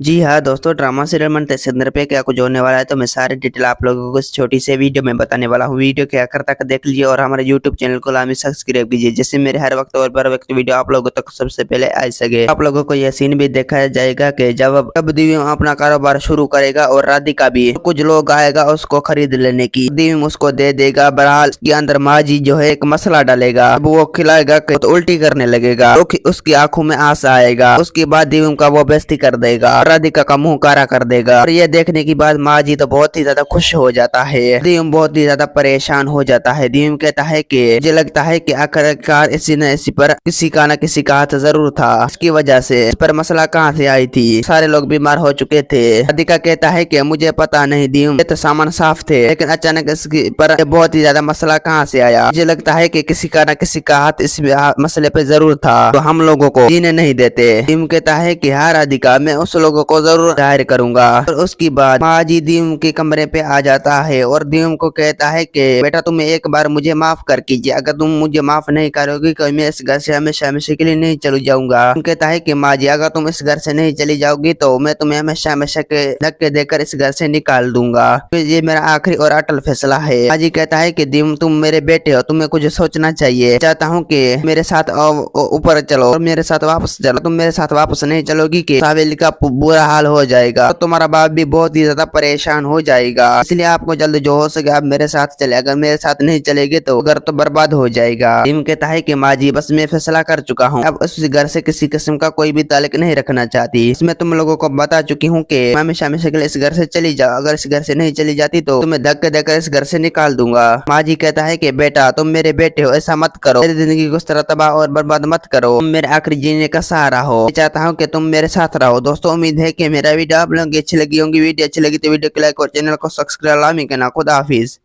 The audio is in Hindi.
जी हाँ दोस्तों, ड्रामा सीरियल मन अतिसुंदर पे क्या कुछ होने वाला है तो मैं सारी डिटेल आप लोगों को इस छोटी से वीडियो में बताने वाला हूँ। वीडियो के आखिर तक देख लीजिए और हमारे यूट्यूब चैनल को लाजमी सब्सक्राइब कीजिए, जिससे मेरे हर वक्त और बर वक्त वीडियो आप लोगों तक सबसे पहले आ सके। आप लोगों को यह सीन भी देखा जाएगा कि जब दिव्यम अपना कारोबार शुरू करेगा और राधिका भी, कुछ लोग आएगा उसको खरीद लेने की, दिव्यम उसको दे देगा। बहरहाल के अंदर माँ जी जो है एक मसला डालेगा, अब वो खिलाएगा तो उल्टी करने लगेगा, उसकी आंखों में आंसू आएगा। उसके बाद दिव्यम का वो बेइज्जती कर देगा, राधिका का मुंह काला कर देगा। और ये देखने के बाद माँ जी तो बहुत ही ज्यादा खुश हो जाता है। दिव्यम बहुत ही ज्यादा परेशान हो जाता है। दिव्यम कहता है कि मुझे लगता है कि आखिरकार इसी न इसी पर किसी का न किसी का हाथ जरूर था, इसकी वजह से इस पर मसला कहाँ से आई थी, सारे लोग बीमार हो चुके थे। राधिका कहता है कि मुझे पता नहीं दिव्यम, ये तो सामान साफ थे, लेकिन अचानक इसके पर बहुत ही ज्यादा मसला कहाँ से आया। मुझे लगता है कि किसी का न किसी का हाथ इस मसले पे जरूर था, तो हम लोगों को जीने नहीं देते। दिव्यम कहता है कि हाँ राधिका, मैं उस लोगों को जरूर जाहिर करूंगा। और उसके बाद माँ जी दिव्यम के कमरे पे आ जाता है और दिव्यम को कहता है कि बेटा तुम एक बार मुझे माफ कर कीजिए, अगर तुम मुझे माफ नहीं करोगी तो मैं इस घर से हमेशा हमेशा के लिए नहीं चली जाऊंगा। कहता है कि माँ जी, अगर तुम इस घर से नहीं चली जाओगी तो मैं तुम्हें हमेशा हमेशा के धक्के देकर इस घर से निकाल दूंगा, तो ये मेरा आखिरी और अटल फैसला है। माँ जी कहता है कि दिव्यम तुम मेरे बेटे हो, तुम्हें कुछ सोचना चाहिए। चाहता हूँ कि मेरे साथ ऊपर चलो और मेरे साथ वापस चलो। तुम मेरे साथ वापस नहीं चलोगी कि सावेली का बुरा हाल हो जाएगा, तो तुम्हारा बाप भी बहुत ही ज्यादा परेशान हो जाएगा। इसलिए आपको जल्द जो हो सके आप मेरे साथ चले, अगर मेरे साथ नहीं चलेगे तो घर तो बर्बाद हो जाएगा। दिव्यम कहता है कि माँ जी बस मैं फैसला कर चुका हूँ, अब उस घर से किसी किस्म का कोई भी ताल्लुक नहीं रखना चाहती। इसमें तुम लोगों को बता चुकी हूँ कि मैं हमेशा हमेशा के लिए इस घर से चली जाओ, अगर इस घर से नहीं चली जाती तो तुम्हें धक्के देकर इस घर से निकाल दूंगा। माँ जी कहता है कि बेटा तुम मेरे बेटे हो, ऐसा मत करो, मेरी जिंदगी को इस तरह तबाह और बर्बाद मत करो, तुम मेरे आखिरी जीने का सहारा हो। मैं चाहता हूँ कि तुम मेरे साथ रहो। दोस्तों उम्मीद है कि मेरा वीडियो आप लोगों की अच्छी लगी होंगी। वीडियो अच्छी लगी तो वीडियो को लाइक और चैनल को सब्सक्राइब लामी करना। खुदा हाफिज।